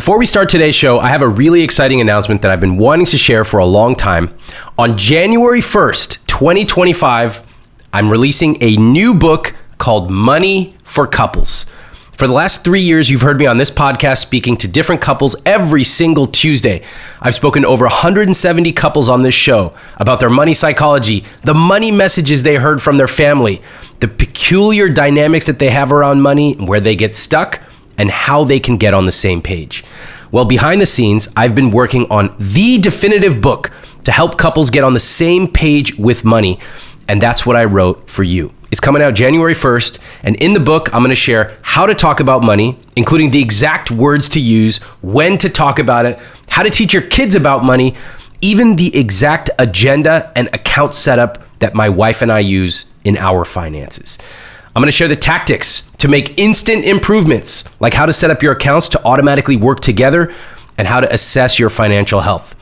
Before we start today's show, I have a really exciting announcement that I've been wanting to share for a long time. On January 1st, 2025, I'm releasing a new book called Money for Couples. For the last 3 years, you've heard me on this podcast speaking to different couples every single Tuesday. I've spoken to over 170 couples on this show about their money psychology, the money messages they heard from their family, the peculiar dynamics that they have around money, where they get stuck, and how they can get on the same page. Well, behind the scenes, I've been working on the definitive book to help couples get on the same page with money, and that's what I wrote for you. It's coming out January 1st, and in the book, I'm gonna share how to talk about money, including the exact words to use, when to talk about it, how to teach your kids about money, even the exact agenda and account setup that my wife and I use in our finances. I'm gonna share the tactics to make instant improvements, like how to set up your accounts to automatically work together and how to assess your financial health.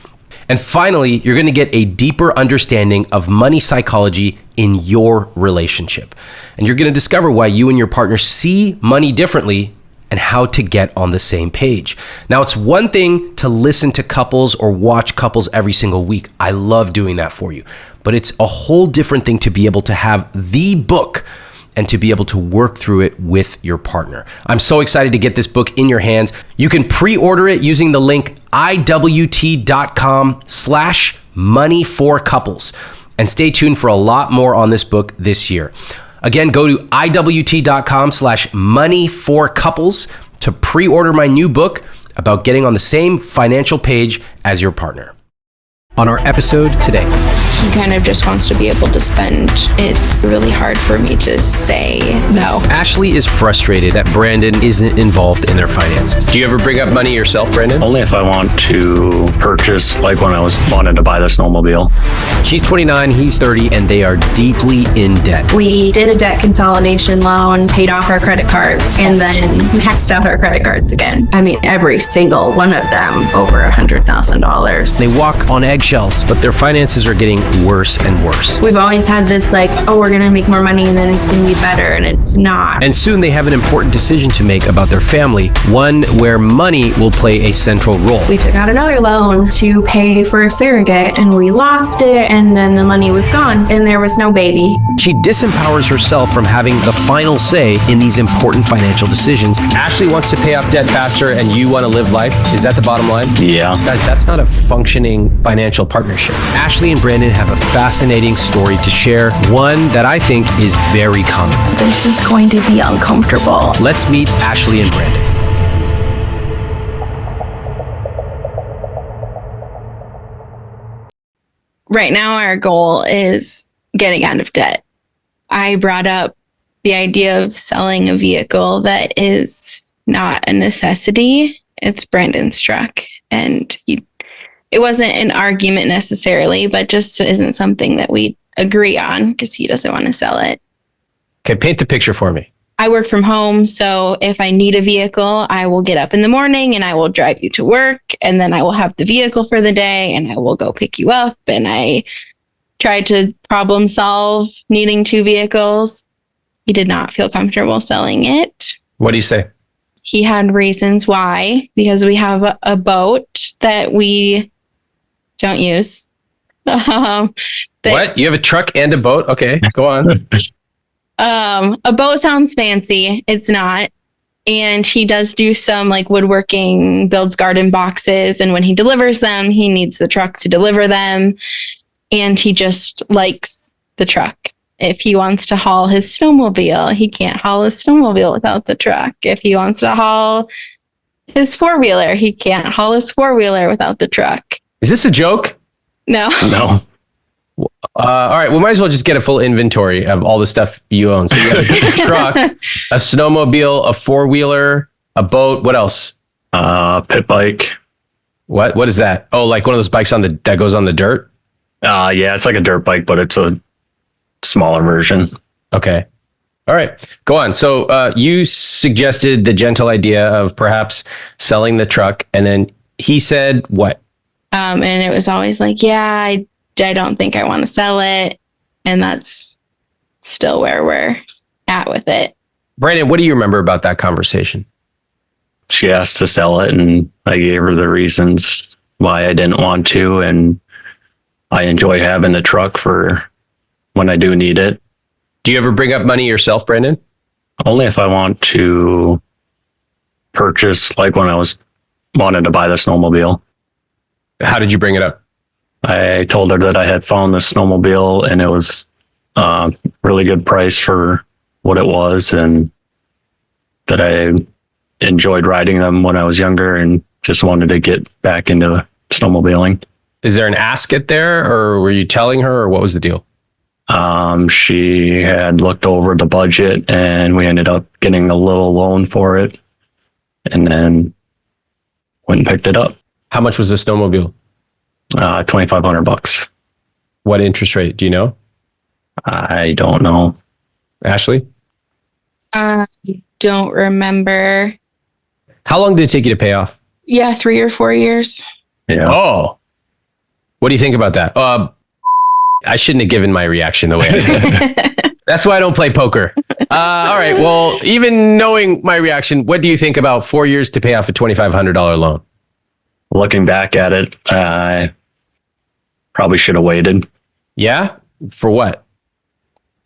And finally, you're gonna get a deeper understanding of money psychology in your relationship. And you're gonna discover why you and your partner see money differently and how to get on the same page. Now, it's one thing to listen to couples or watch couples every single week. I love doing that for you. But it's a whole different thing to be able to have the book and to be able to work through it with your partner. I'm so excited to get this book in your hands. You can pre-order it using the link iwt.com/money4couples. And stay tuned for a lot more on this book this year. Again, go to iwt.com/money4couples to pre-order my new book about getting on the same financial page as your partner. On our episode today, he kind of just wants to be able to spend. It's really hard for me to say no. Ashley is frustrated that Brandon isn't involved in their finances. Do you ever bring up money yourself, Brandon? Only if I want to purchase, like when I wanted to buy the snowmobile. She's 29, he's 30, and they are deeply in debt. We did a debt consolidation loan, paid off our credit cards, and then maxed out our credit cards again. I mean, every single one of them over $100,000. They walk on eggshells, but their finances are getting worse and worse. We've always had this like, oh, we're gonna make more money and then it's gonna be better, and it's not. And soon they have an important decision to make about their family, one where money will play a central role. We took out another loan to pay for a surrogate, and we lost it, and then the money was gone, and there was no baby. She disempowers herself from having the final say in these important financial decisions. Ashley wants to pay off debt faster, and you want to live life. Is that the bottom line? Yeah. Guys, that's not a functioning financial partnership. Ashley and Brandon have a fascinating story to share, one that I think is very common. This is going to be uncomfortable. Let's meet Ashley and Brandon. Right now, our goal is getting out of debt. I brought up the idea of selling a vehicle that is not a necessity. It's Brandon's truck, and it wasn't an argument necessarily, but just isn't something that we agree on because he doesn't want to sell it. Okay, paint the picture for me. I work from home, so if I need a vehicle, I will get up in the morning and I will drive you to work, and then I will have the vehicle for the day and I will go pick you up. And I tried to problem solve needing two vehicles. He did not feel comfortable selling it. What do you say? He had reasons why, because we have a boat that we don't use. What? You have a truck and a boat? Okay, go on. A boat sounds fancy. It's not. And he does do some like woodworking, builds garden boxes. And when he delivers them, he needs the truck to deliver them. And he just likes the truck. If he wants to haul his snowmobile, he can't haul his snowmobile without the truck. If he wants to haul his four-wheeler, he can't haul his four-wheeler without the truck. Is this a joke? No. No. All right, we might as well just get a full inventory of all the stuff you own. So you have a truck, a snowmobile, a four-wheeler, a boat. What else? Pit bike. What is that? Oh, like one of those bikes that goes on the dirt? Yeah, it's like a dirt bike, but it's a smaller version. Okay. All right, go on. So you suggested the gentle idea of perhaps selling the truck, and then he said what? And it was always like, yeah, I don't think I want to sell it. And that's still where we're at with it. Brandon, what do you remember about that conversation? she asked to sell it, and I gave her the reasons why I didn't want to. And I enjoy having the truck for when I do need it. Do you ever bring up money yourself, Brandon? Only if I want to purchase, like when I wanted to buy the snowmobile. How did you bring it up? I told her that I had found the snowmobile and it was a really good price for what it was, and that I enjoyed riding them when I was younger and just wanted to get back into snowmobiling. Is there an asset there, or were you telling her, or what was the deal? She had looked over the budget and we ended up getting a little loan for it, and then went and picked it up. How much was the snowmobile? $2,500. What interest rate? Do you know? I don't know. Ashley? I don't remember. How long did it take you to pay off? Yeah, 3 or 4 years. Yeah. Oh, what do you think about that? I shouldn't have given my reaction the way I did. That's why I don't play poker. All right. Well, even knowing my reaction, what do you think about 4 years to pay off a $2,500 loan? Looking back at it, I probably should have waited Yeah? For what?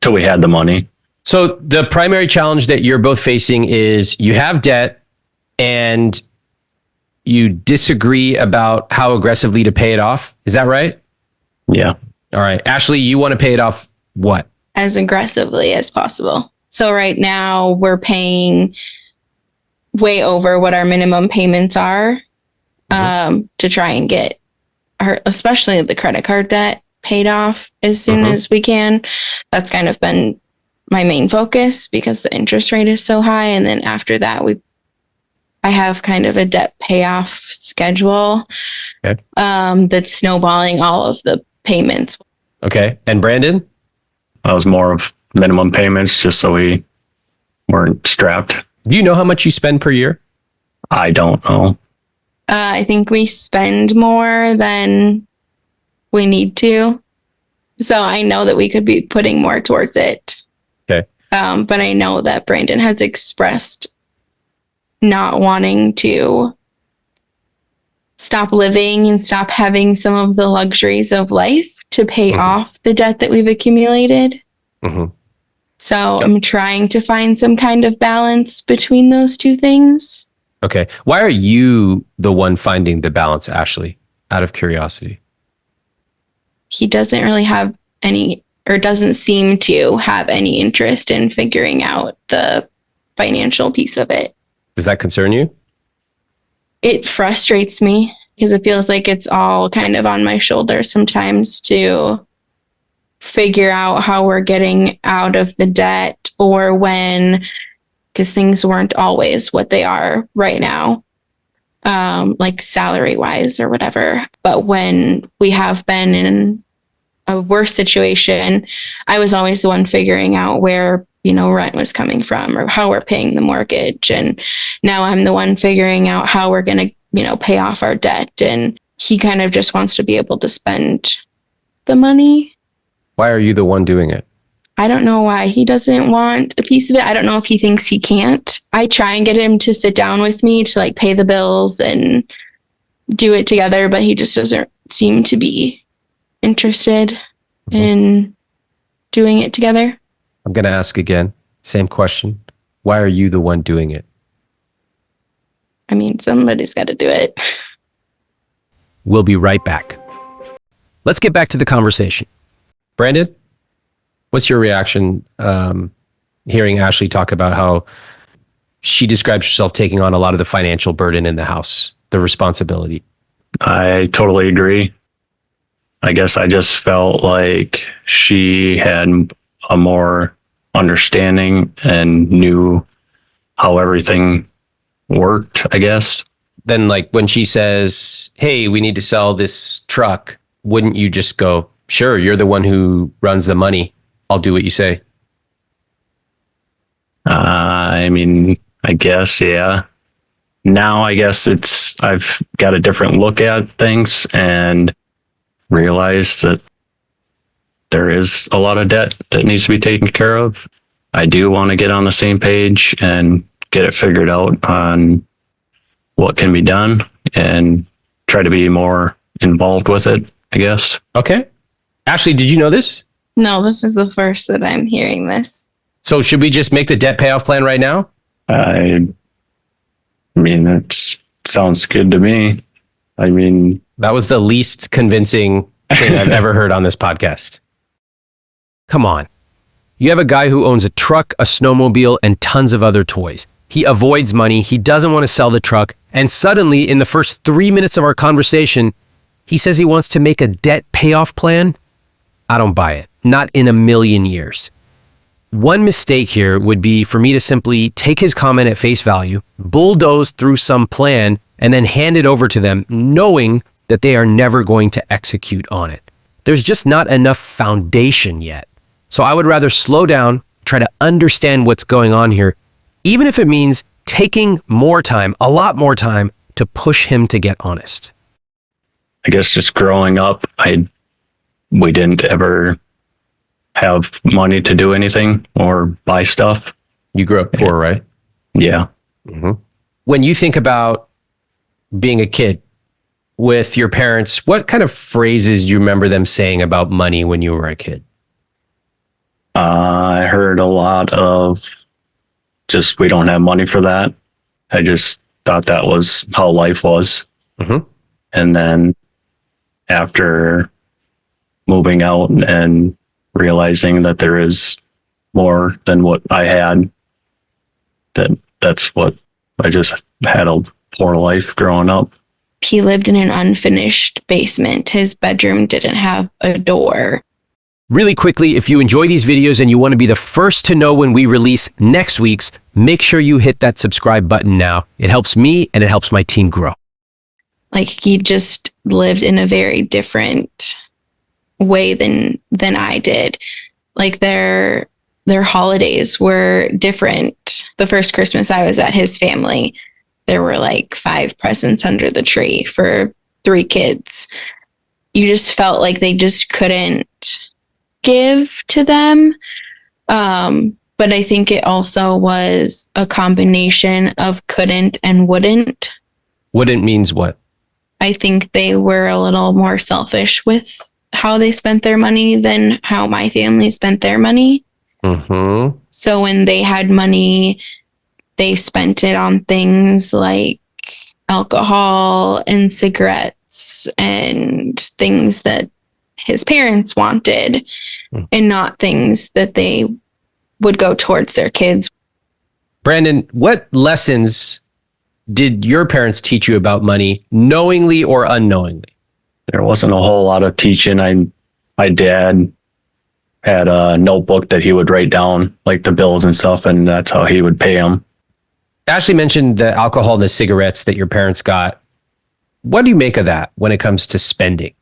till we had the money. So the primary challenge that you're both facing is you have debt and you disagree about how aggressively to pay it off. Is that right? Yeah. All right. Ashley, you want to pay it off what? As aggressively as possible. So right now we're paying way over what our minimum payments are to try and get our, especially the credit card debt, paid off as soon as we can. That's kind of been my main focus because the interest rate is so high. And then after that, I have kind of a debt payoff schedule that's snowballing all of the payments. Okay. And Brandon? That was more of minimum payments just so we weren't strapped. Do you know how much you spend per year? I don't know. I think we spend more than we need to. So I know that we could be putting more towards it. Okay. But I know that Brandon has expressed not wanting to stop living and stop having some of the luxuries of life to pay off the debt that we've accumulated. So I'm trying to find some kind of balance between those two things. Okay. Why are you the one finding the balance, Ashley? Out of curiosity. He doesn't really have any, or doesn't seem to have any interest in figuring out the financial piece of it. Does that concern you? It frustrates me because it feels like it's all kind of on my shoulders sometimes to figure out how we're getting out of the debt, or when, because things weren't always what they are right now, like salary wise or whatever. But when we have been in a worse situation, I was always the one figuring out where, rent was coming from or how we're paying the mortgage. And now I'm the one figuring out how we're going to, pay off our debt. And he kind of just wants to be able to spend the money. Why are you the one doing it? I don't know why he doesn't want a piece of it. I don't know if he thinks he can't. I try and get him to sit down with me to pay the bills and do it together, but he just doesn't seem to be interested in doing it together. I'm going to ask again, same question. Why are you the one doing it? I mean, somebody's got to do it. We'll be right back. Let's get back to the conversation. Brandon, what's your reaction hearing Ashley talk about how she describes herself taking on a lot of the financial burden in the house, the responsibility? I totally agree. I guess I just felt like she had a more understanding and knew how everything worked, I guess. Then when she says, hey, we need to sell this truck, wouldn't you just go, sure, you're the one who runs the money. I'll do what you say. I mean, I guess, yeah. Now I guess I've got a different look at things and realize that there is a lot of debt that needs to be taken care of. I do want to get on the same page and get it figured out on what can be done and try to be more involved with it, I guess. Okay. Ashley, did you know this? No, this is the first that I'm hearing this. So should we just make the debt payoff plan right now? I mean, that sounds good to me. I mean, that was the least convincing thing I've ever heard on this podcast. Come on. You have a guy who owns a truck, a snowmobile, and tons of other toys. He avoids money. He doesn't want to sell the truck. And suddenly, in the first 3 minutes of our conversation, he says he wants to make a debt payoff plan. I don't buy it. Not in a million years. One mistake here would be for me to simply take his comment at face value, bulldoze through some plan, and then hand it over to them, knowing that they are never going to execute on it. There's just not enough foundation yet. So I would rather slow down, try to understand what's going on here, even if it means taking more time, a lot more time, to push him to get honest. I guess just growing up, we didn't ever have money to do anything or buy stuff. You grew up poor, right? Yeah. Mm-hmm. When you think about being a kid with your parents, what kind of phrases do you remember them saying about money when you were a kid? I heard a lot of just, we don't have money for that. I just thought that was how life was. Mm-hmm. And then after moving out and realizing that there is more than what I had, that's what I just had a poor life growing up. He lived in an unfinished basement. His bedroom didn't have a door. Really quickly, if you enjoy these videos and you want to be the first to know when we release next week's, make sure you hit that subscribe button now. It helps me and it helps my team grow. Like, he just lived in a very different way than I did. Like, their holidays were different. The first Christmas I was at his family, there were like 5 presents under the tree for 3 kids. You just felt like they just couldn't give to them. But I think it also was a combination of couldn't and wouldn't. Wouldn't means what? I think they were a little more selfish with how they spent their money than how my family spent their money. Mm-hmm. So when they had money, they spent it on things like alcohol and cigarettes and things that his parents wanted, and not things that they would go towards their kids. Brandon, what lessons did your parents teach you about money, knowingly or unknowingly? There wasn't a whole lot of teaching. My dad had a notebook that he would write down like the bills and stuff, and that's how he would pay them. Ashley mentioned the alcohol and the cigarettes that your parents got. What do you make of that when it comes to spending?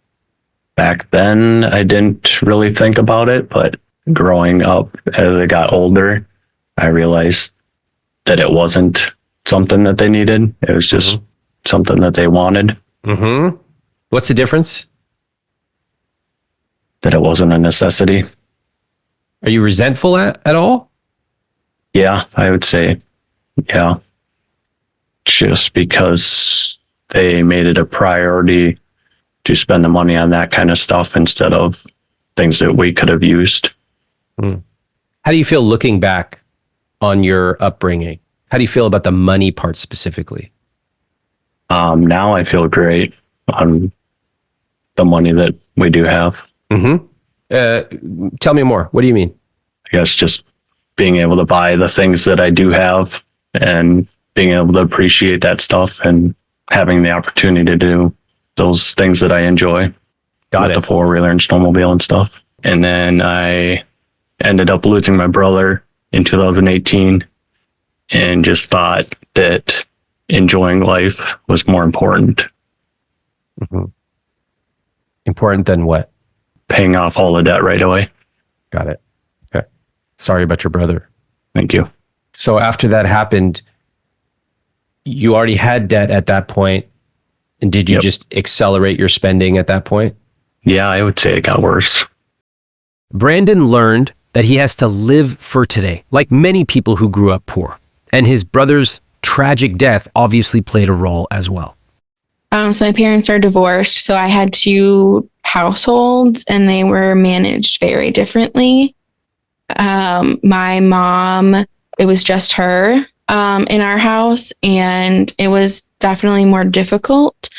Back then, I didn't really think about it, but growing up as I got older, I realized that it wasn't something that they needed. It was just something that they wanted. Mm-hmm. What's the difference? That it wasn't a necessity. Are you resentful at all? Yeah, I would say, yeah. Just because they made it a priority to spend the money on that kind of stuff instead of things that we could have used. How do you feel looking back on your upbringing? How do you feel about the money part specifically? Now I feel great on the money that we do have. Mm-hmm. Tell me more. What do you mean? I guess just being able to buy the things that I do have and being able to appreciate that stuff and having the opportunity to do those things that I enjoy. Got it. The 4-wheeler and snowmobile and stuff. And then I ended up losing my brother in 2018 and just thought that enjoying life was more important. Mm-hmm. Important than what? Paying off all the debt right away. Got it. Okay. Sorry about your brother. Thank you. So after that happened, you already had debt at that point. And did you just accelerate your spending at that point? Yeah, I would say it got worse. Brandon learned that he has to live for today, like many people who grew up poor. And his brother's tragic death obviously played a role as well. So my parents are divorced, so I had two households and they were managed very differently. My mom, it was just her in our house, and it was definitely more difficult.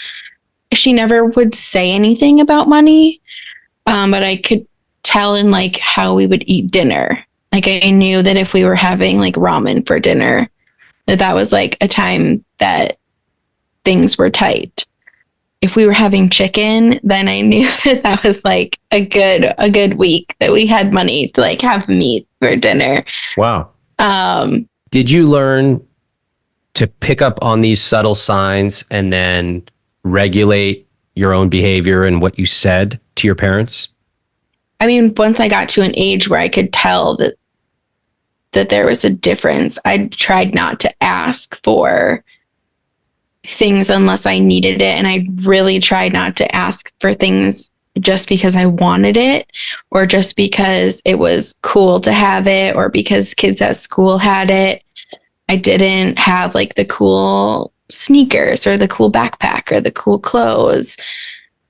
She never would say anything about money, but I could tell in like how we would eat dinner. Like I knew that if we were having like ramen for dinner, that was like a time that things were tight. If we were having chicken, then I knew that was like a good week that we had money to like have meat for dinner. Wow. Did you learn to pick up on these subtle signs and then regulate your own behavior and what you said to your parents? I mean, once I got to an age where I could tell that there was a difference, I tried not to ask for things unless I needed it. And I really tried not to ask for things just because I wanted it, or just because it was cool to have it, or because kids at school had it. I didn't have like the cool sneakers or the cool backpack or the cool clothes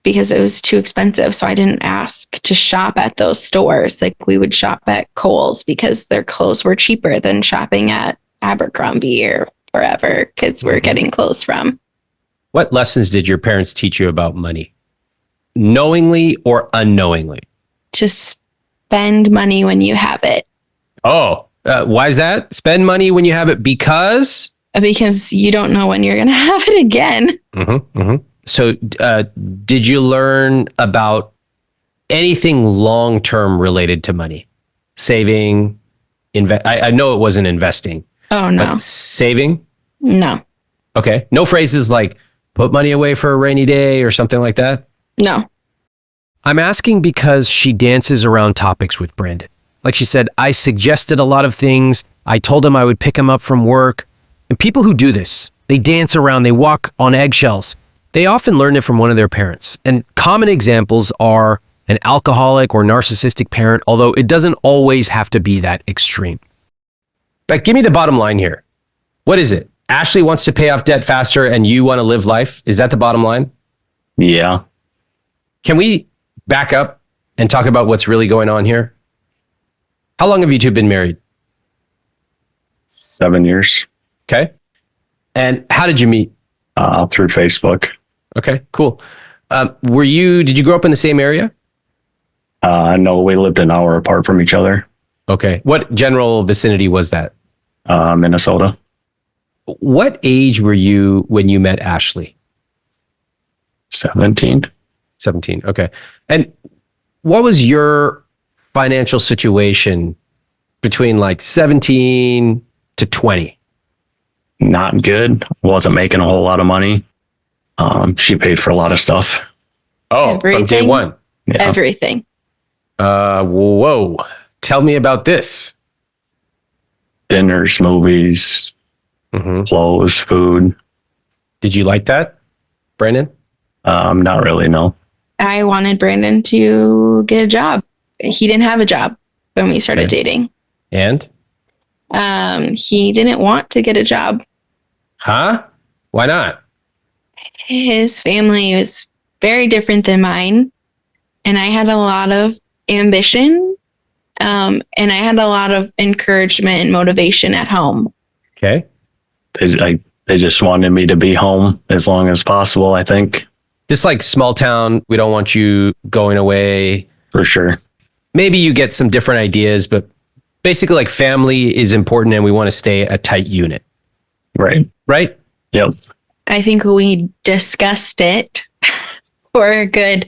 because it was too expensive. So I didn't ask to shop at those stores. Like we would shop at Kohl's because their clothes were cheaper than shopping at Abercrombie or wherever kids were getting clothes from. What lessons did your parents teach you about money? Knowingly or unknowingly? To spend money when you have it. Oh, why is that? Spend money when you have it because you don't know when you're going to have it again. So did you learn about anything long-term related to money? Saving, I know it wasn't investing. Oh, no. But saving? No. Okay. No phrases like put money away for a rainy day or something like that? No. I'm asking because she dances around topics with Brandon. Like she said, I suggested a lot of things. I told him I would pick him up from work. And people who do this, they dance around, they walk on eggshells. They often learn it from one of their parents. And common examples are an alcoholic or narcissistic parent, although it doesn't always have to be that extreme. But give me the bottom line here. What is it? Ashley wants to pay off debt faster and you want to live life? Is that the bottom line? Yeah. Can we back up and talk about what's really going on here? How long have you two been married? 7 years. Okay. And how did you meet? Through Facebook. Okay, cool. Did you grow up in the same area? No, we lived an hour apart from each other. Okay. What general vicinity was that? Minnesota. What age were you when you met Ashley? 17. 17. Okay. And what was your financial situation between like 17 to 20? Not good. Wasn't making a whole lot of money. She paid for a lot of stuff. Oh, from day one. Yeah. Everything. Whoa. Tell me about this. Dinners, movies, clothes, food. Did you like that, Brandon? Not really, no. I wanted Brandon to get a job. He didn't have a job when we started dating. And? He didn't want to get a job. Huh? Why not? His family was very different than mine. And I had a lot of ambition. And I had a lot of encouragement and motivation at home. Okay. They just wanted me to be home as long as possible, I think. Just like small town, we don't want you going away. For sure. Maybe you get some different ideas, but basically like family is important and we want to stay a tight unit. Right. Right? Yep. I think we discussed it for a good,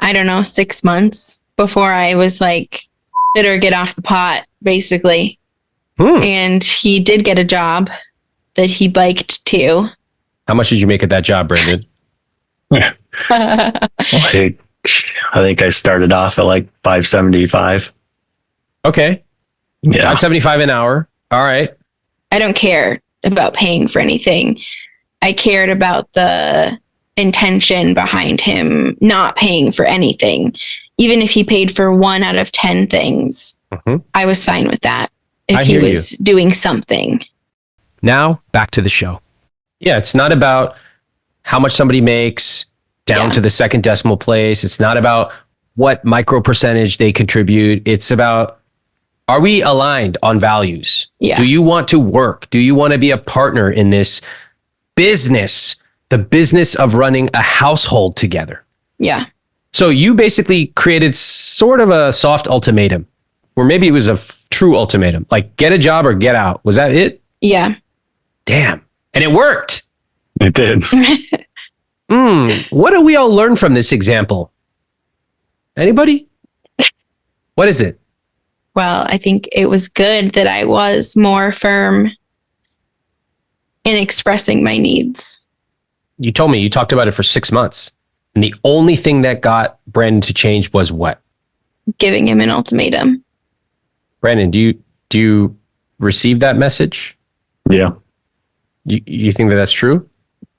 6 months before I was like, better get off the pot, basically. And he did get a job that he biked to. How much did you make at that job, Brandon? I think I started off at like $5.75. Okay. Yeah. $5.75 an hour. All right. I don't care about paying for anything. I cared about the intention behind him not paying for anything. Even if he paid for 1 out of 10 things, I was fine with that. If he was doing something. Now, back to the show. Yeah, it's not about how much somebody makes down to the second decimal place. It's not about what micro percentage they contribute. It's about, are we aligned on values? Yeah. Do you want to work? Do you want to be a partner in this business, the business of running a household together? Yeah. So you basically created sort of a soft ultimatum, or maybe it was a true ultimatum, like get a job or get out. Was that it? Yeah. Damn. And it worked. It did. What do we all learn from this example? Anybody? What is it? Well, I think it was good that I was more firm in expressing my needs. You told me you talked about it for 6 months. And the only thing that got Brandon to change was what? Giving him an ultimatum. Brandon, do you receive that message? Yeah. You think that that's true?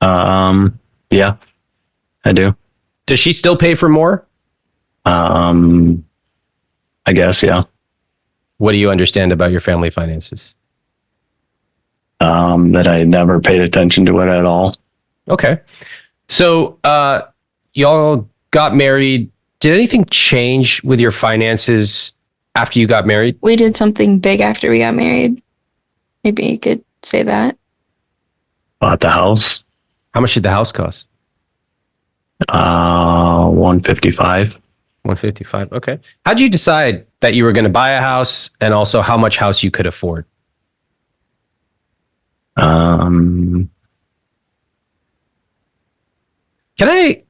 Yeah, I do. Does she still pay for more? I guess, yeah. What do you understand about your family finances? That I never paid attention to it at all. Okay. So, y'all got married. Did anything change with your finances after you got married? We did something big after we got married. Maybe you could say that. Bought the house. How much did the house cost? 155. 155. Okay. How'd you decide that you were going to buy a house and also how much house you could afford? Um, Can I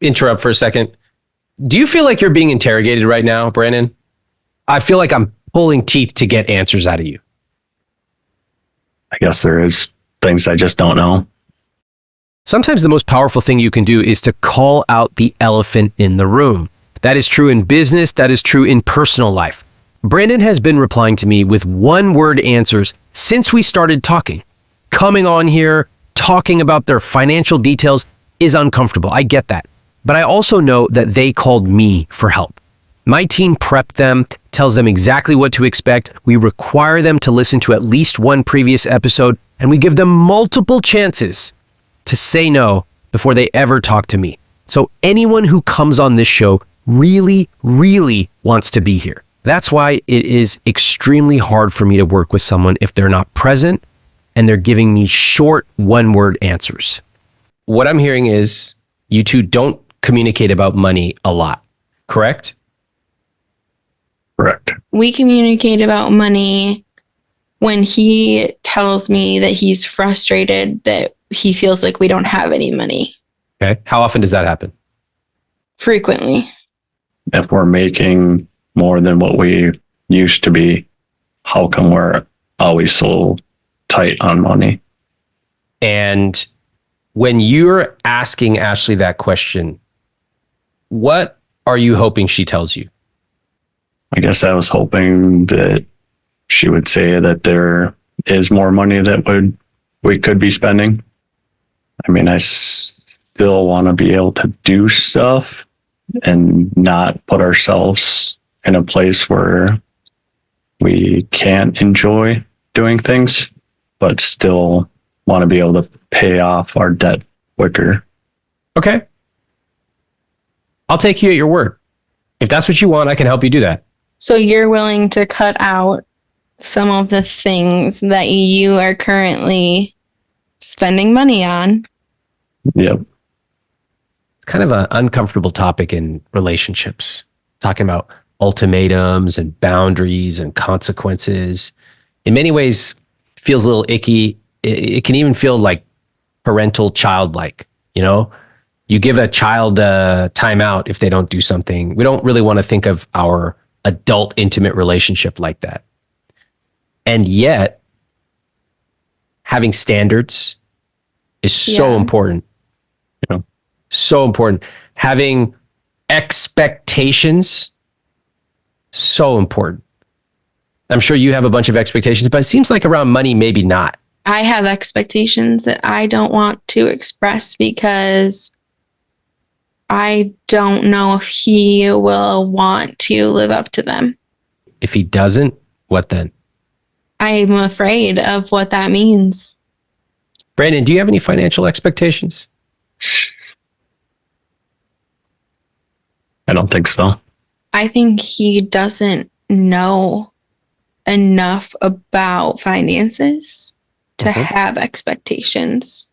interrupt for a second? Do you feel like you're being interrogated right now, Brandon? I feel like I'm pulling teeth to get answers out of you. I guess there is things I just don't know. Sometimes the most powerful thing you can do is to call out the elephant in the room. That is true in business. That is true in personal life. Brandon has been replying to me with one-word answers since we started talking. Coming on here, talking about their financial details is uncomfortable. I get that. But I also know that they called me for help. My team prepped them, tells them exactly what to expect. We require them to listen to at least one previous episode, and we give them multiple chances to say no before they ever talk to me. So anyone who comes on this show really, really wants to be here. That's why it is extremely hard for me to work with someone if they're not present and they're giving me short one-word answers. What I'm hearing is you two don't communicate about money a lot, correct? Correct. We communicate about money when he tells me that he's frustrated that he feels like we don't have any money. Okay. How often does that happen? Frequently. If we're making more than what we used to be, how come we're always so tight on money? And when you're asking Ashley that question, what are you hoping she tells you? I guess I was hoping that she would say that there is more money that we could be spending. I mean, I still want to be able to do stuff and not put ourselves in a place where we can't enjoy doing things, but still want to be able to pay off our debt quicker. Okay. I'll take you at your word. If that's what you want, I can help you do that. So you're willing to cut out some of the things that you are currently spending money on. Yep. It's kind of an uncomfortable topic in relationships, talking about ultimatums and boundaries and consequences. In many ways, feels a little icky. It can even feel like parental childlike, you know? You give a child a timeout if they don't do something. We don't really want to think of our adult intimate relationship like that. And yet, having standards is so important. Yeah. So important. Having expectations, so important. I'm sure you have a bunch of expectations, but it seems like around money, maybe not. I have expectations that I don't want to express because I don't know if he will want to live up to them. If he doesn't, what then? I'm afraid of what that means. Brandon, do you have any financial expectations? I don't think so. I think he doesn't know enough about finances to have expectations.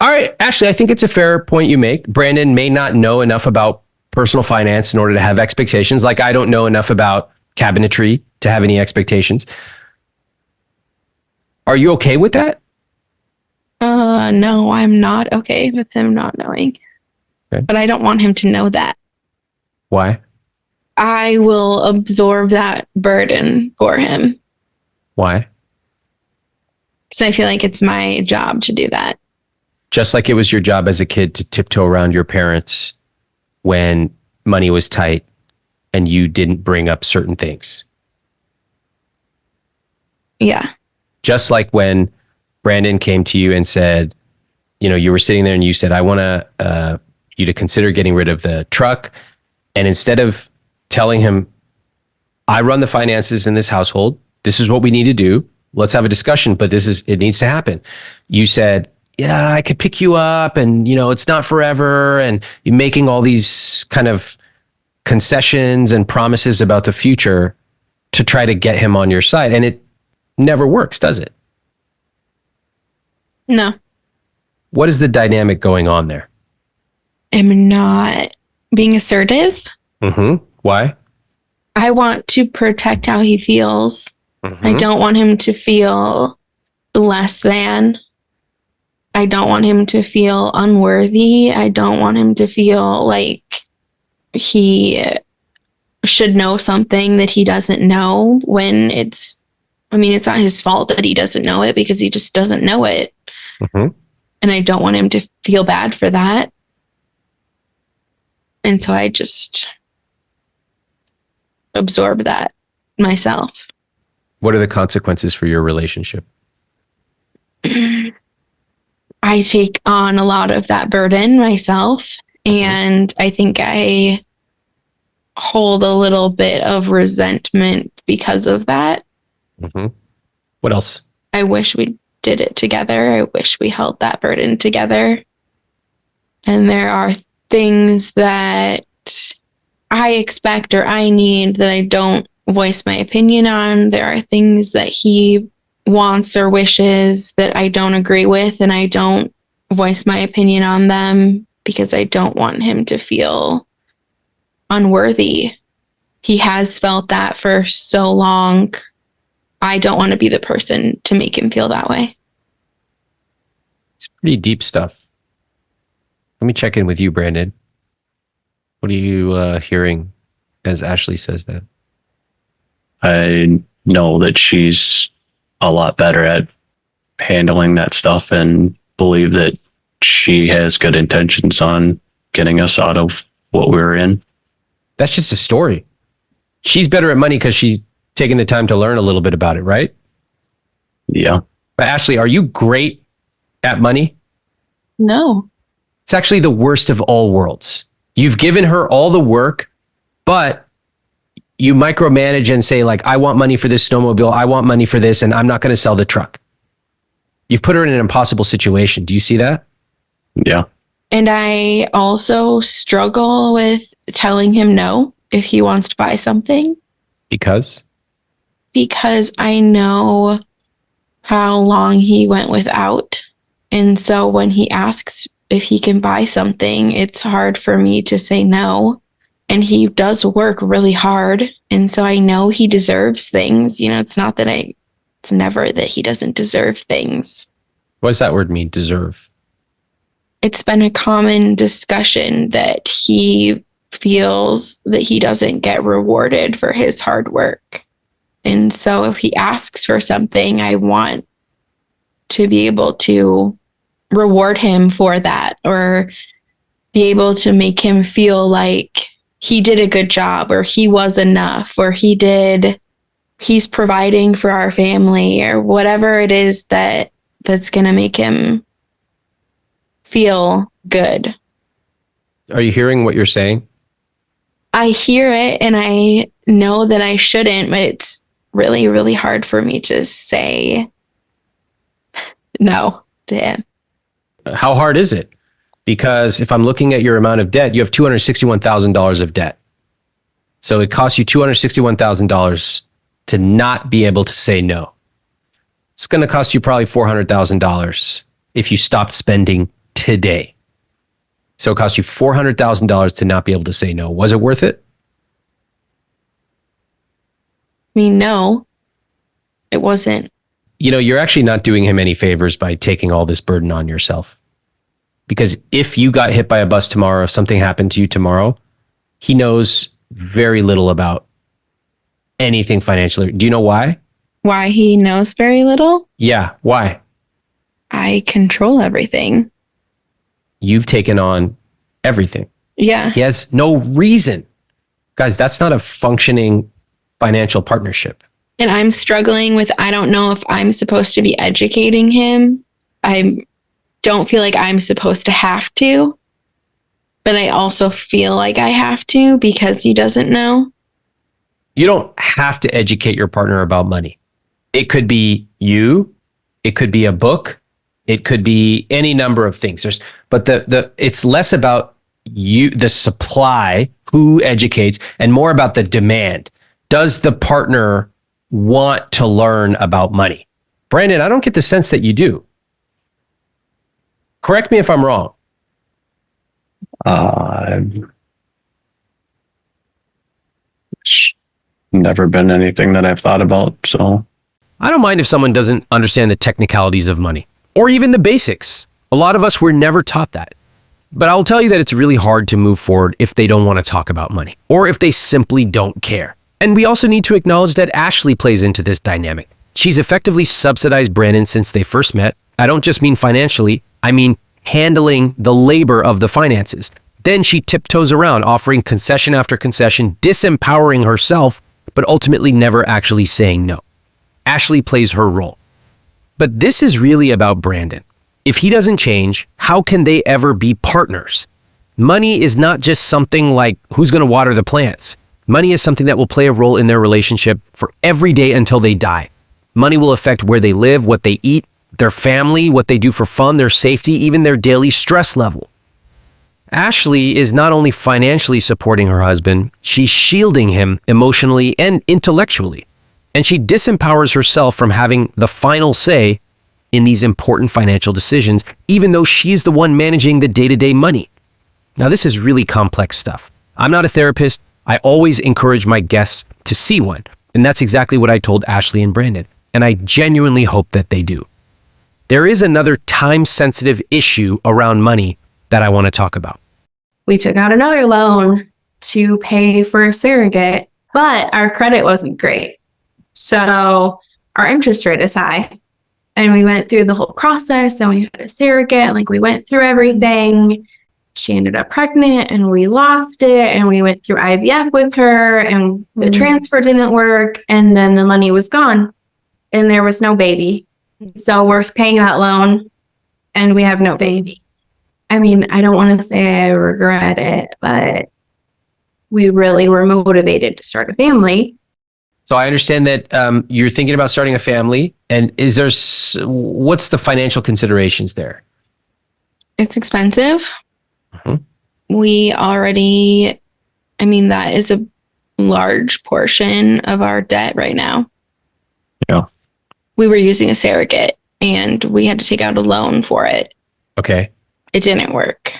All right, Ashley, I think it's a fair point you make. Brandon may not know enough about personal finance in order to have expectations. Like I don't know enough about cabinetry to have any expectations. Are you okay with that? No, I'm not okay with him not knowing. Okay. But I don't want him to know that. Why? I will absorb that burden for him. Why? Because I feel like it's my job to do that. Just like it was your job as a kid to tiptoe around your parents when money was tight and you didn't bring up certain things. Yeah. Just like when Brandon came to you and said, you know, you were sitting there and you said, I want you to consider getting rid of the truck. And instead of telling him, I run the finances in this household, this is what we need to do. Let's have a discussion, but it needs to happen. You said, yeah, I could pick you up and, you know, it's not forever. And you're making all these kind of concessions and promises about the future to try to get him on your side. And it never works, does it? No. What is the dynamic going on there? I'm not being assertive. Why? I want to protect how he feels. I don't want him to feel less than. I don't want him to feel unworthy. I don't want him to feel like he should know something that he doesn't know when it's not his fault that he doesn't know it because he just doesn't know it. And I don't want him to feel bad for that. And so I just absorb that myself. What are the consequences for your relationship? I take on a lot of that burden myself. And I think I hold a little bit of resentment because of that. What else? I wish we did it together. I wish we held that burden together. And there are things that I expect or I need that I don't voice my opinion on. There are things that he wants or wishes that I don't agree with, and I don't voice my opinion on them because I don't want him to feel unworthy. He has felt that for so long. I don't want to be the person to make him feel that way. It's pretty deep stuff. Let me check in with you, Brandon. What are you hearing as Ashley says that? I know that she's a lot better at handling that stuff and believe that she has good intentions on getting us out of what we're in. That's just a story. She's better at money because she's taking the time to learn a little bit about it, right? Yeah. But Ashley, are you great at money? No. It's actually the worst of all worlds. You've given her all the work, but you micromanage and say, like, I want money for this snowmobile. I want money for this, and I'm not going to sell the truck. You've put her in an impossible situation. Do you see that? Yeah. And I also struggle with telling him no if he wants to buy something. Because I know how long he went without. And so when he asks if he can buy something, it's hard for me to say no. And he does work really hard. And so I know he deserves things. You know, it's never that he doesn't deserve things. what does that word mean, deserve? It's been a common discussion that he feels that he doesn't get rewarded for his hard work. And so if he asks for something, I want to be able to reward him for that, or be able to make him feel like he did a good job, or he was enough, or he's providing for our family, or whatever it is that's going to make him feel good. Are you hearing what you're saying? I hear it and I know that I shouldn't, but it's really, really hard for me to say no to him. How hard is it? Because if I'm looking at your amount of debt, you have $261,000 of debt. So it costs you $261,000 to not be able to say no. It's going to cost you probably $400,000 if you stopped spending today. So it costs you $400,000 to not be able to say no. Was it worth it? I mean, no, it wasn't. You know, you're actually not doing him any favors by taking all this burden on yourself. Because if you got hit by a bus tomorrow, if something happened to you tomorrow, he knows very little about anything financially. Do you know why? Why he knows very little? Yeah, why? I control everything. You've taken on everything. Yeah. He has no reason. Guys, that's not a functioning financial partnership. And I'm struggling with, I don't know if I'm supposed to be educating him. I don't feel like I'm supposed to have to, but I also feel like I have to because he doesn't know. You don't have to educate your partner about money. It could be you, it could be a book, it could be any number of things. But it's less about you, the supply, who educates, and more about the demand. Does the partner want to learn about money? Brandon, I don't get the sense that you do. Correct me if I'm wrong. It's never been anything that I've thought about. So I don't mind if someone doesn't understand the technicalities of money or even the basics. A lot of us were never taught that. But I'll tell you that it's really hard to move forward if they don't want to talk about money or if they simply don't care. And we also need to acknowledge that Ashley plays into this dynamic. She's effectively subsidized Brandon since they first met. I don't just mean financially, I mean handling the labor of the finances. Then she tiptoes around, offering concession after concession, disempowering herself, but ultimately never actually saying no. Ashley plays her role. But this is really about Brandon. If he doesn't change, how can they ever be partners? Money is not just something like who's going to water the plants. Money is something that will play a role in their relationship for every day until they die. Money will affect where they live, what they eat, their family, what they do for fun, their safety, even their daily stress level. Ashley is not only financially supporting her husband, she's shielding him emotionally and intellectually. And she disempowers herself from having the final say in these important financial decisions, even though she's the one managing the day-to-day money. Now, this is really complex stuff. I'm not a therapist. I always encourage my guests to see one. And that's exactly what I told Ashley and Brandon. And I genuinely hope that they do. There is another time-sensitive issue around money that I want to talk about. We took out another loan to pay for a surrogate, but our credit wasn't great. So our interest rate is high. And we went through the whole process and we had a surrogate, like we went through everything. She ended up pregnant and we lost it. And we went through IVF with her and the transfer didn't work. And then the money was gone and there was no baby. So we're paying that loan and we have no baby. I mean, I don't want to say I regret it, but we really were motivated to start a family. So I understand that you're thinking about starting a family. And what's the financial considerations there? It's expensive. Mm-hmm. We already, I mean, that is a large portion of our debt right now. yeah, We were using a surrogate and we had to take out a loan for it. Okay. It didn't work.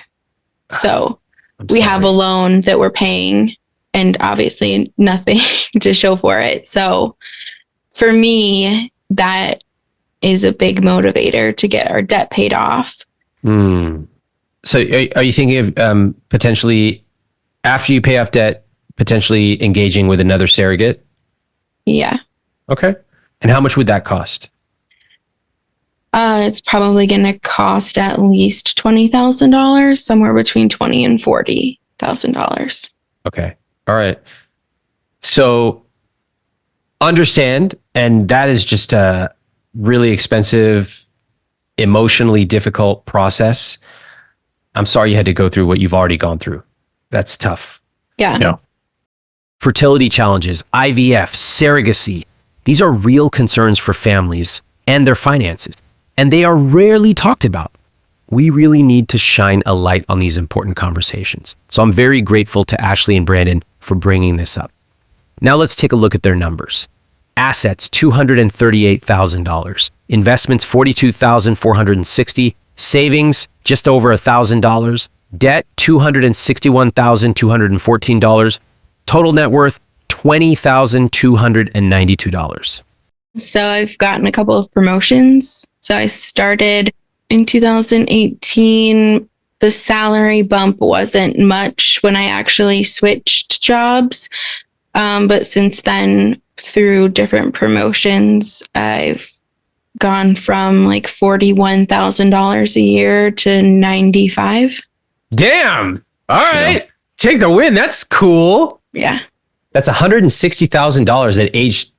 So I'm we have a sorry. loan that we're paying and obviously nothing to show for it. So for me, that is a big motivator to get our debt paid off. So are you thinking of potentially, after you pay off debt, potentially engaging with another surrogate? Yeah. Okay. And how much would that cost? It's probably going to cost at least $20,000, somewhere between $20,000 and $40,000. Okay. All right. So understand, and that is just a really expensive, emotionally difficult process. I'm sorry you had to go through what you've already gone through. That's tough. Yeah. yeah. Fertility challenges, IVF, surrogacy. These are real concerns for families and their finances, and they are rarely talked about. We really need to shine a light on these important conversations. So I'm very grateful to Ashley and Brandon for bringing this up. Now let's take a look at their numbers. Assets, $238,000. Investments, $42,460. Savings, just over $1,000. Debt, $261,214. Total net worth, $20,292. So I've gotten a couple of promotions. So I started in 2018. The salary bump wasn't much when I actually switched jobs. But since then, through different promotions, I've gone from like $41,000 a year to $95,000. Damn. All right. Yeah. Take the win. That's cool. Yeah. That's $160,000 at age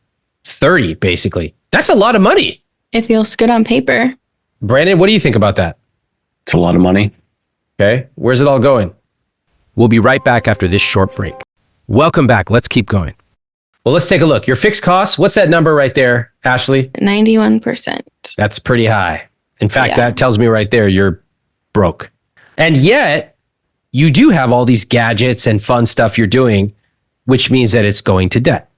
30, basically. That's a lot of money. It feels good on paper. Brandon, what do you think about that? It's a lot of money. Okay. Where's it all going? We'll be right back after this short break. Welcome back. Let's keep going. Well, let's take a look. Your fixed costs, what's that number right there, Ashley? 91%. That's pretty high. In fact, that tells me right there you're broke. And yet, you do have all these gadgets and fun stuff you're doing, which means that it's going to debt.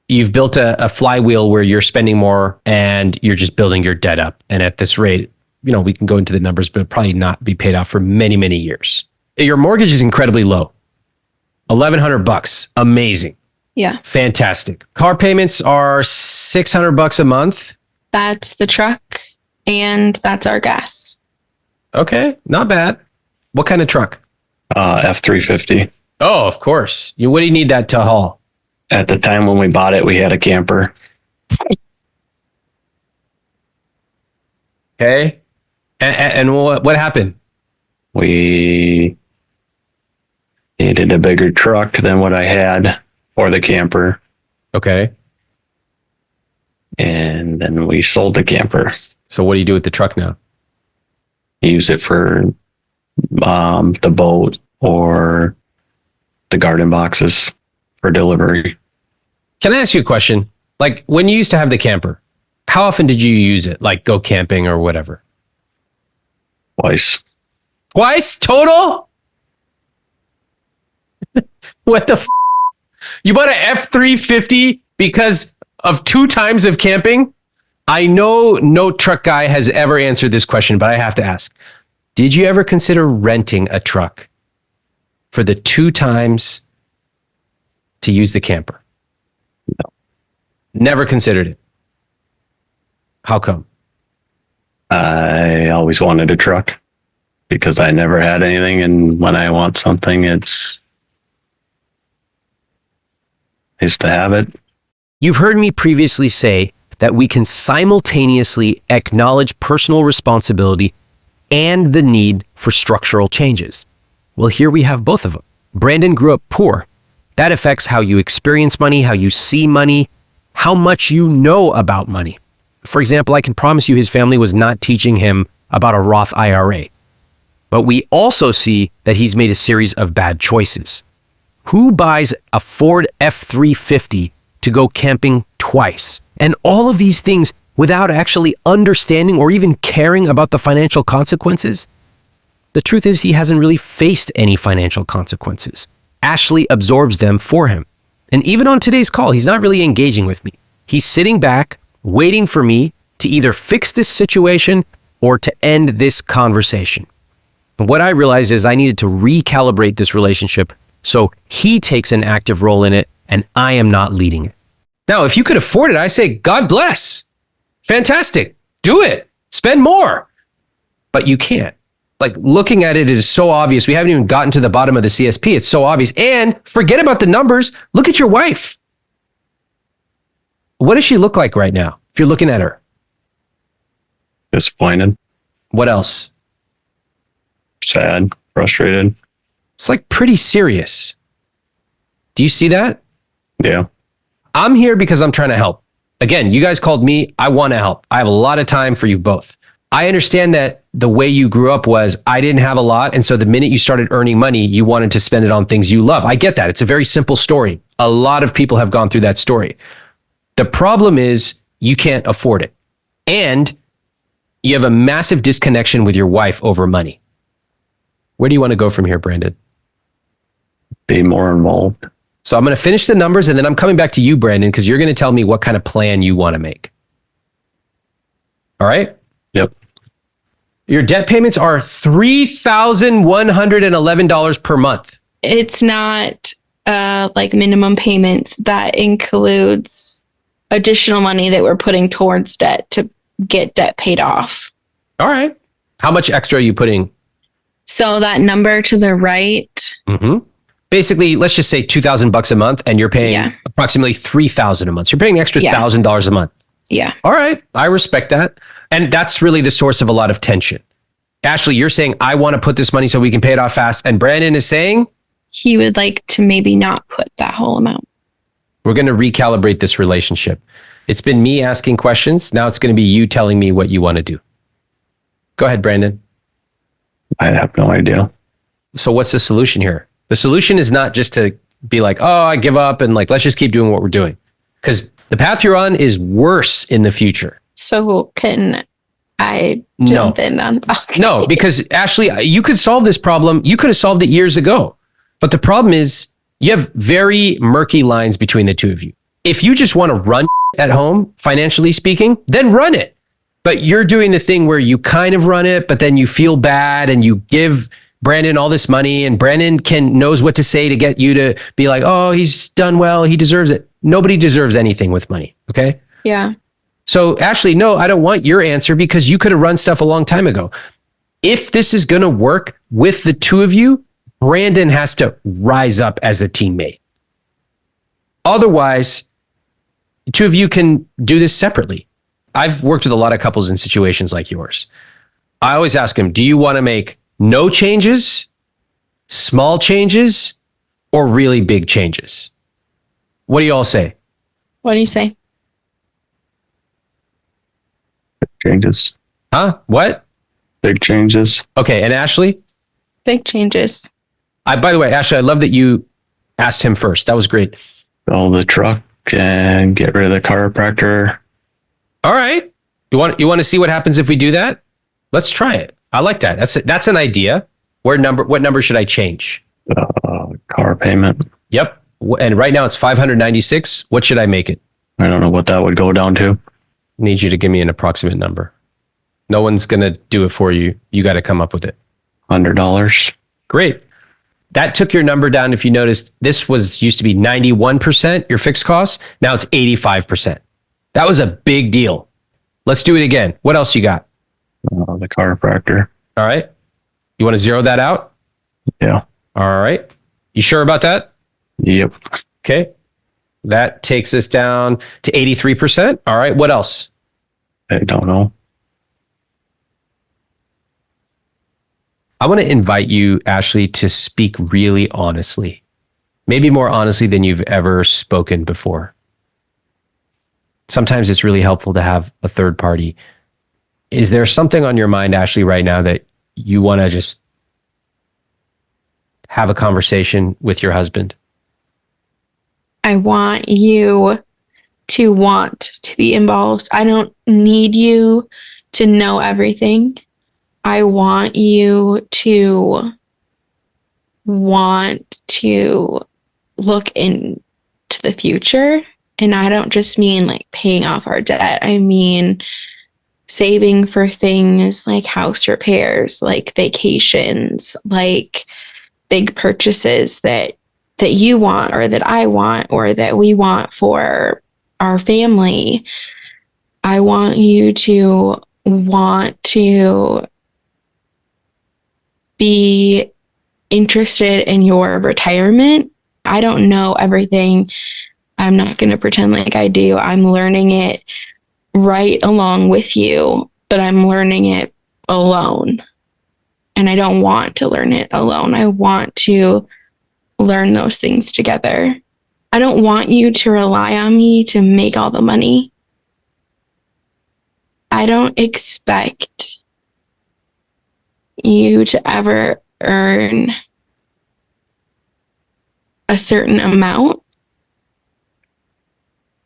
You've built a flywheel where you're spending more and you're just building your debt up. And at this rate, we can go into the numbers, but probably not be paid off for many, many years. Your mortgage is incredibly low. $1,100. Amazing. Yeah. Fantastic. Car payments are $600 a month. That's the truck and that's our gas. Okay. Not bad. What kind of truck? F-350. Oh, of course. What do you need that to haul? At the time when we bought it, we had a camper. Okay. And what happened? We needed a bigger truck than what I had for the camper. Okay. And then we sold the camper. So what do you do with the truck now? Use it for the boat or the garden boxes for delivery. Can I ask you a question? Like when you used to have the camper, how often did you use it? Like go camping or whatever? Twice. Twice total? What the You bought an F-350 because of 2 times of camping? I know no truck guy has ever answered this question, but I have to ask. Did you ever consider renting a truck for the 2 times to use the camper? No. Never considered it. How come? I always wanted a truck because I never had anything. And when I want something, it's to have it. You've heard me previously say that we can simultaneously acknowledge personal responsibility and the need for structural changes. Well, here we have both of them. Brandon grew up poor. That affects how you experience money, how you see money, how much you know about money. For example, I can promise you his family was not teaching him about a Roth IRA. But we also see that he's made a series of bad choices. Who buys a Ford F-350 to go camping twice? And all of these things without actually understanding or even caring about the financial consequences? The truth is he hasn't really faced any financial consequences. Ashley absorbs them for him. And even on today's call, he's not really engaging with me. He's sitting back, waiting for me to either fix this situation or to end this conversation. And what I realized is I needed to recalibrate this relationship so he takes an active role in it and I am not leading it. Now, if you could afford it, I say, God bless. Fantastic. Do it. Spend more. But you can't. Like looking at it, it is so obvious. We haven't even gotten to the bottom of the CSP. It's so obvious. And forget about the numbers. Look at your wife. What does she look like right now? If you're looking at her. Disappointed. What else? Sad. Frustrated. It's like pretty serious. Do you see that? Yeah. I'm here because I'm trying to help. Again, you guys called me. I want to help. I have a lot of time for you both. I understand that the way you grew up was I didn't have a lot. And so the minute you started earning money, you wanted to spend it on things you love. I get that. It's a very simple story. A lot of people have gone through that story. The problem is you can't afford it. And you have a massive disconnection with your wife over money. Where do you want to go from here, Brandon? Be more involved. So I'm going to finish the numbers and then I'm coming back to you, Brandon, because you're going to tell me what kind of plan you want to make. All right? Yep. Your debt payments are $3,111 per month. It's not like minimum payments. That includes additional money that we're putting towards debt to get debt paid off. All right. How much extra are you putting? So that number to the right. Mm-hmm. Basically, let's just say $2,000 a month and you're paying approximately $3,000 a month. So you're paying an extra $1,000 a month. Yeah. All right. I respect that. And that's really the source of a lot of tension. Ashley, you're saying, I want to put this money so we can pay it off fast. And Brandon is saying? He would like to maybe not put that whole amount. We're going to recalibrate this relationship. It's been me asking questions. Now it's going to be you telling me what you want to do. Go ahead, Brandon. I have no idea. So what's the solution here? The solution is not just to be like, oh, I give up and like, let's just keep doing what we're doing. Because the path you're on is worse in the future. So can I jump in on? Okay. No, because Ashley, you could solve this problem. You could have solved it years ago. But the problem is you have very murky lines between the two of you. If you just want to run at home, financially speaking, then run it. But you're doing the thing where you kind of run it, but then you feel bad and you give Brandon all this money and Brandon knows what to say to get you to be like, oh, he's done well. He deserves it. Nobody deserves anything with money. Okay. Yeah. So Ashley, no, I don't want your answer because you could have run stuff a long time ago. If this is going to work with the two of you, Brandon has to rise up as a teammate. Otherwise, the two of you can do this separately. I've worked with a lot of couples in situations like yours. I always ask them, do you want to make no changes, small changes, or really big changes? What do you all say? What do you say? Changes. Huh? What? Big changes. Okay. And Ashley? Big changes. By the way, Ashley, I love that you asked him first. That was great. Sell the truck and get rid of the chiropractor. All right. You want to see what happens if we do that? Let's try it. I like that. That's an idea. What number should I change? Car payment. Yep. And right now it's 596. What should I make it? I don't know what that would go down to. Need you to give me an approximate number. No one's going to do it for you. You got to come up with it. $100. Great. That took your number down. If you noticed, this used to be 91%, your fixed costs. Now it's 85%. That was a big deal. Let's do it again. What else you got? The chiropractor. All right. You want to zero that out? Yeah. All right. You sure about that? Yep. Okay. That takes us down to 83%. All right. What else? I don't know. I want to invite you, Ashley, to speak really honestly. Maybe more honestly than you've ever spoken before. Sometimes it's really helpful to have a third party. Is there something on your mind, Ashley, right now that you want to just have a conversation with your husband? I want you to want to be involved. I don't need you to know everything. I want you to want to look into the future. And I don't just mean like paying off our debt. I mean saving for things like house repairs, like vacations, like big purchases that you want or that I want or that we want for our family. I want you to want to be interested in your retirement. I don't know everything. I'm not going to pretend like I do. I'm learning it right along with you, but I'm learning it alone. And I don't want to learn it alone. I want to learn those things together. I don't want you to rely on me to make all the money. I don't expect you to ever earn a certain amount.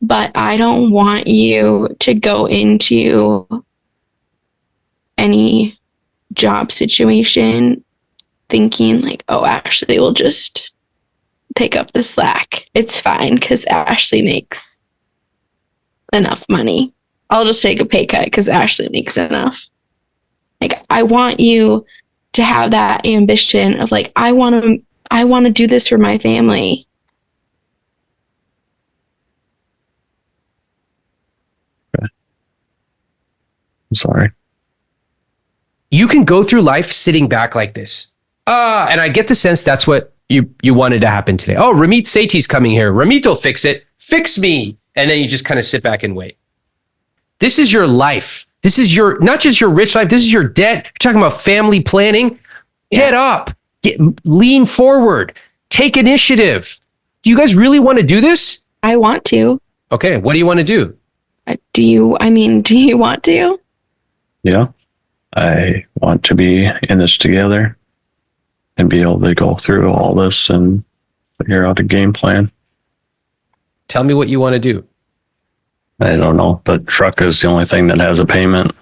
but I don't want you to go into any job situation thinking like, oh, Ashley will just pick up the slack. It's fine because Ashley makes enough money. I'll just take a pay cut because Ashley makes enough. Like, I want you to have that ambition of like, I want to do this for my family. I'm sorry. You can go through life sitting back like this. And I get the sense that's what you wanted to happen today. Oh, Sethi's coming here. Ramit will fix it. Fix me. And then you just kind of sit back and wait. This is your life. This is your, not just your rich life. This is your debt. You're talking about family planning. Yeah. Get up. Lean forward. Take initiative. Do you guys really want to do this? I want to. Okay. What do you want to do? Do you want to? Yeah. I want to be in this together and be able to go through all this and figure out a game plan. Tell me what you want to do. I don't know. The truck is the only thing that has a payment.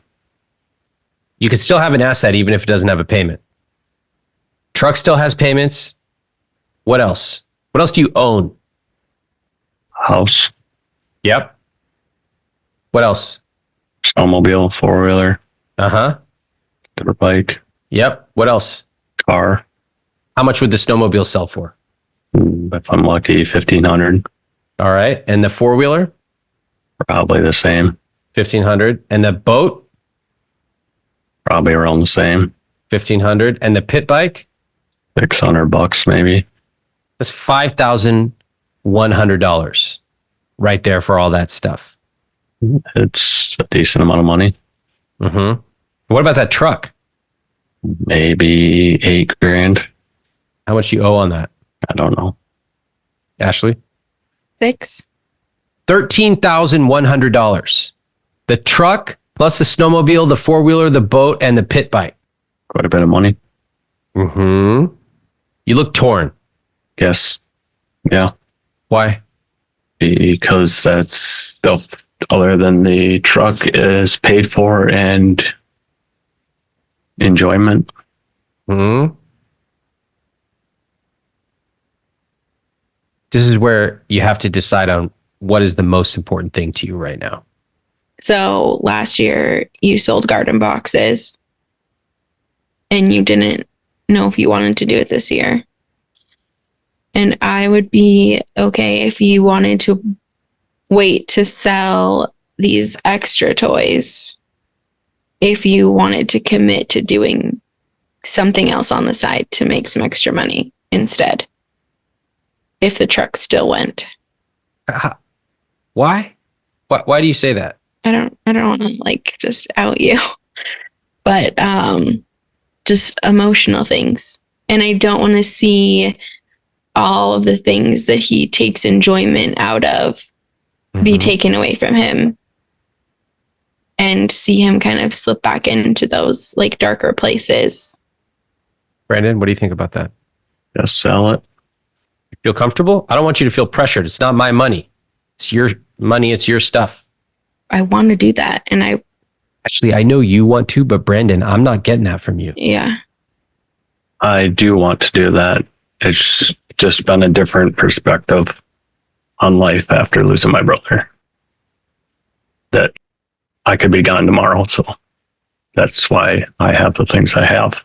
You could still have an asset even if it doesn't have a payment. Truck still has payments. What else? What else do you own? House. Yep. What else? Snowmobile, 4-wheeler. Uh-huh. Dirt bike. Yep. What else? Car. How much would the snowmobile sell for? If I'm lucky, 1,500. All right. And the 4-wheeler? Probably the same. 1,500. And the boat? Probably around the same. 1,500. And the pit bike? $600 maybe. That's $5,100 right there for all that stuff. It's a decent amount of money. Mm-hmm. What about that truck? Maybe $8,000. How much do you owe on that? I don't know. Ashley? 6. $13,100. The truck plus the snowmobile, the 4-wheeler, the boat, and the pit bike. Quite a bit of money. Mm-hmm. You look torn. Yes. Yeah. Why? Because that's stuff other than the truck is paid for and enjoyment. Hmm. This is where you have to decide on what is the most important thing to you right now. So last year you sold garden boxes and you didn't know if you wanted to do it this year. And I would be okay if you wanted to wait to sell these extra toys, if you wanted to commit to doing something else on the side to make some extra money instead, if the truck still went. Why? Why do you say that? I don't want to like just out you, but just emotional things. And I don't want to see all of the things that he takes enjoyment out of be taken away from him, and see him kind of slip back into those like darker places. Brandon, what do you think about that? Just sell it. You feel comfortable? I don't want you to feel pressured. It's not my money. It's your money. It's your stuff. I want to do that. And Actually, I know you want to, but Brandon, I'm not getting that from you. Yeah. I do want to do that. It's just been a different perspective on life after losing my brother. That I could be gone tomorrow. So that's why I have the things I have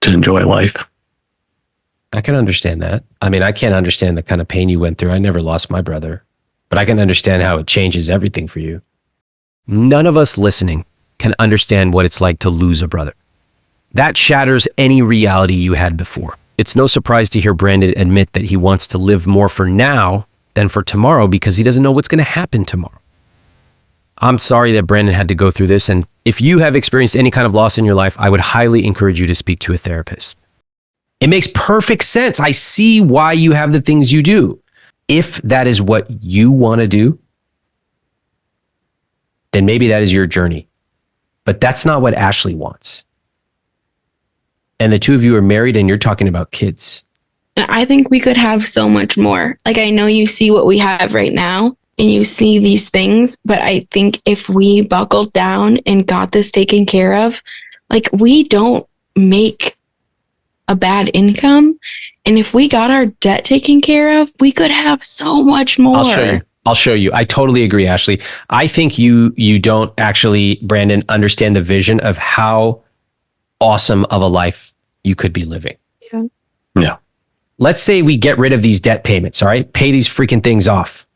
to enjoy life. I can understand that. I mean, I can't understand the kind of pain you went through. I never lost my brother, but I can understand how it changes everything for you. None of us listening can understand what it's like to lose a brother. That shatters any reality you had before. It's no surprise to hear Brandon admit that he wants to live more for now than for tomorrow because he doesn't know what's going to happen tomorrow. I'm sorry that Brandon had to go through this, and if you have experienced any kind of loss in your life, I would highly encourage you to speak to a therapist. It makes perfect sense. I see why you have the things you do. If that is what you want to do, then maybe that is your journey. But that's not what Ashley wants. And the two of you are married and you're talking about kids. And I think we could have so much more. Like, I know you see what we have right now, and you see these things. But I think if we buckled down and got this taken care of, like, we don't make a bad income. And if we got our debt taken care of, we could have so much more. I'll show you. I totally agree, Ashley. I think you don't actually, Brandon, understand the vision of how awesome of a life you could be living. Yeah. Let's say we get rid of these debt payments, all right? Pay these freaking things off.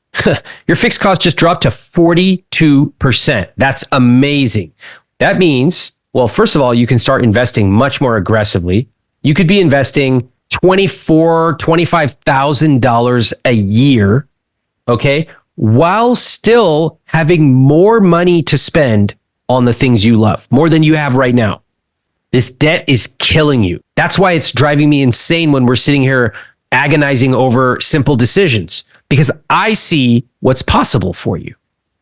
Your fixed cost just dropped to 42%. That's amazing. That means, well, first of all, you can start investing much more aggressively. You could be investing $24,000, $25,000 a year, okay, while still having more money to spend on the things you love, more than you have right now. This debt is killing you. That's why it's driving me insane when we're sitting here agonizing over simple decisions, because I see what's possible for you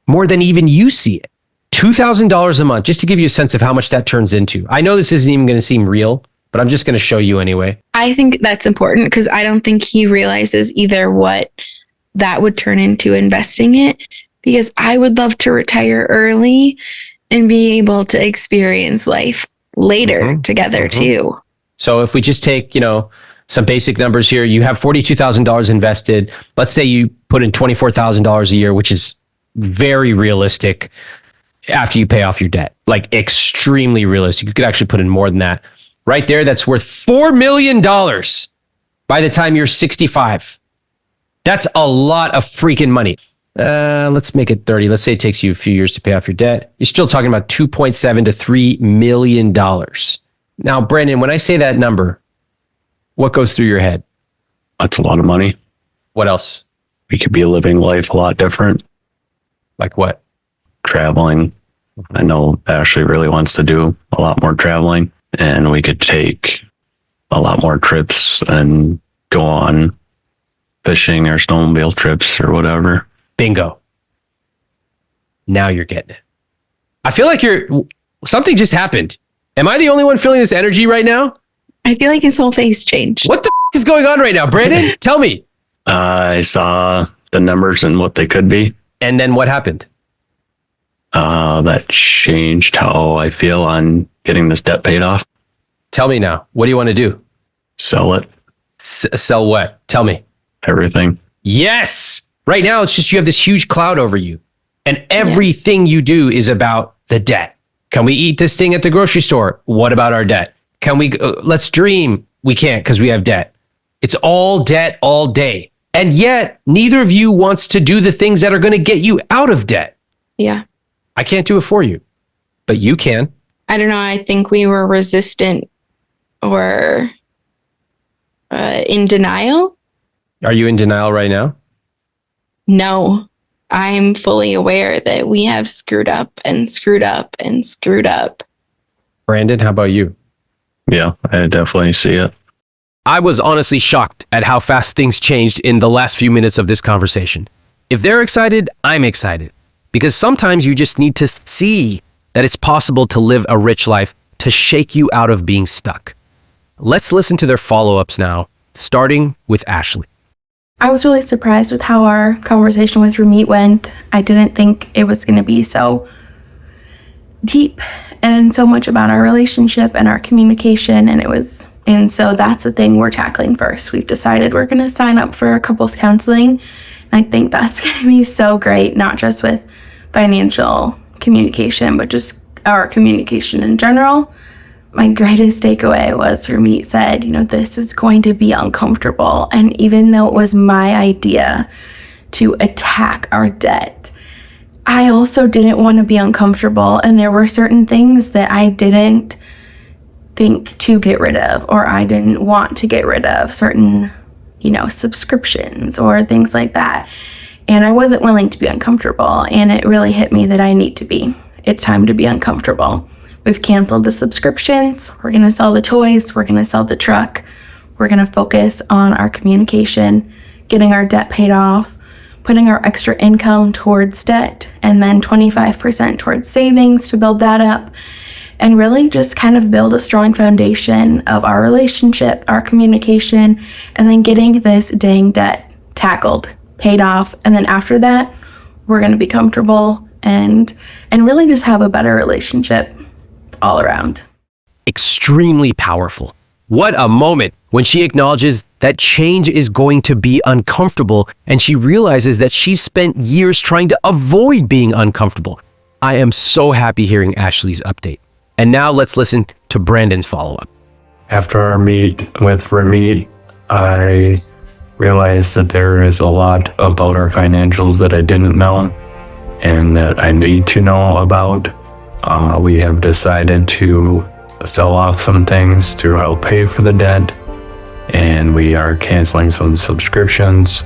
more than even you see it. $2,000 a month, just to give you a sense of how much that turns into. I know this isn't even going to seem real, but I'm just going to show you anyway. I think that's important because I don't think he realizes either what that would turn into investing it, because I would love to retire early and be able to experience life later together too. So if we just take, some basic numbers here, you have $42,000 invested. Let's say you put in $24,000 a year, which is very realistic after you pay off your debt, like extremely realistic. You could actually put in more than that. Right there, that's worth $4 million by the time you're 65. That's a lot of freaking money. Let's make it 30. Let's say it takes you a few years to pay off your debt. You're still talking about $2.7 to $3 million. Now, Brandon, when I say that number, what goes through your head? That's a lot of money. What else? We could be living life a lot different. Like what? Traveling. I know Ashley really wants to do a lot more traveling, and we could take a lot more trips and go on fishing or snowmobile trips or whatever. Bingo. Now you're getting it. I feel like something just happened. Am I the only one feeling this energy right now? I feel like his whole face changed. What the is going on right now, Brandon? Tell me. I saw the numbers and what they could be. And then what happened? That changed how I feel on getting this debt paid off. Tell me now. What do you want to do? Sell it. Sell what? Tell me. Everything. Yes. Right now, it's just you have this huge cloud over you. And everything you do is about the debt. Can we eat this thing at the grocery store? What about our debt? Can we, let's dream. We can't because we have debt. It's all debt all day. And yet, neither of you wants to do the things that are going to get you out of debt. Yeah. I can't do it for you, but you can. I don't know. I think we were resistant or in denial. Are you in denial right now? No, I'm fully aware that we have screwed up and screwed up and screwed up. Brandon, how about you? Yeah, I definitely see it. I was honestly shocked at how fast things changed in the last few minutes of this conversation. If they're excited, I'm excited. Because sometimes you just need to see that it's possible to live a rich life to shake you out of being stuck. Let's listen to their follow-ups now, starting with Ashley. I was really surprised with how our conversation with Ramit went. I didn't think it was going to be so deep and so much about our relationship and our communication. And so that's the thing we're tackling first. We've decided we're going to sign up for couples counseling. And I think that's going to be so great, not just with financial communication, but just our communication in general. My greatest takeaway was Ramit said, this is going to be uncomfortable. And even though it was my idea to attack our debt, I also didn't want to be uncomfortable. And there were certain things that I didn't think to get rid of, or I didn't want to get rid of, certain, subscriptions or things like that. And I wasn't willing to be uncomfortable. And it really hit me that I need to be. It's time to be uncomfortable. We've canceled the subscriptions. We're going to sell the toys. We're going to sell the truck. We're going to focus on our communication, getting our debt paid off, putting our extra income towards debt, and then 25% towards savings to build that up, and really just kind of build a strong foundation of our relationship, our communication, and then getting this dang debt tackled, paid off. And then after that, we're going to be comfortable and really just have a better relationship all around. Extremely powerful. What a moment when she acknowledges that change is going to be uncomfortable and she realizes that she's spent years trying to avoid being uncomfortable. I am so happy hearing Ashley's update. And now let's listen to Brandon's follow-up. After our meet with Ramit, I realized that there is a lot about our financials that I didn't know and that I need to know about. We have decided to sell off some things to help pay for the debt, and we are canceling some subscriptions.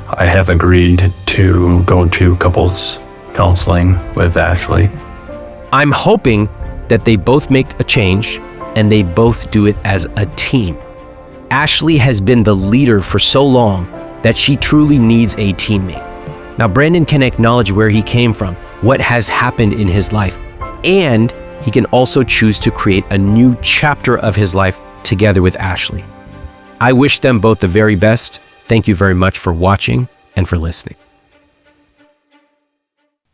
I have agreed to go to couples counseling with Ashley. I'm hoping that they both make a change and they both do it as a team. Ashley has been the leader for so long that she truly needs a teammate. Now, Brandon can acknowledge where he came from, what has happened in his life, and he can also choose to create a new chapter of his life together with Ashley. I wish them both the very best. Thank you very much for watching and for listening.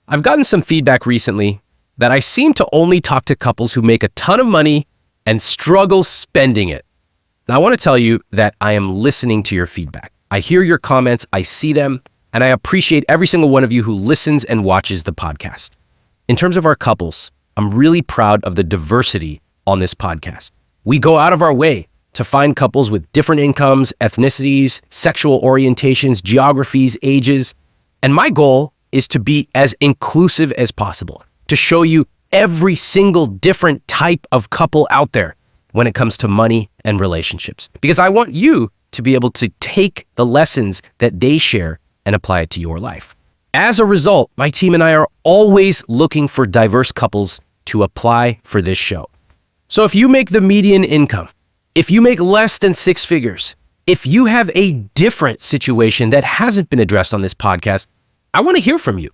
I've gotten some feedback recently that I seem to only talk to couples who make a ton of money and struggle spending it. Now, I want to tell you that I am listening to your feedback. I hear your comments, I see them, and I appreciate every single one of you who listens and watches the podcast. In terms of our couples, I'm really proud of the diversity on this podcast. We go out of our way to find couples with different incomes, ethnicities, sexual orientations, geographies, ages, and my goal is to be as inclusive as possible, to show you every single different type of couple out there when it comes to money and relationships. Because I want you to be able to take the lessons that they share and apply it to your life. As a result, my team and I are always looking for diverse couples to apply for this show. So if you make the median income, if you make less than 6 figures, if you have a different situation that hasn't been addressed on this podcast, I want to hear from you.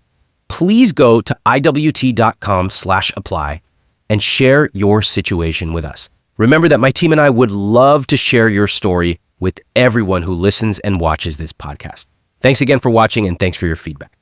Please go to iwt.com/apply and share your situation with us. Remember that my team and I would love to share your story with everyone who listens and watches this podcast. Thanks again for watching, and thanks for your feedback.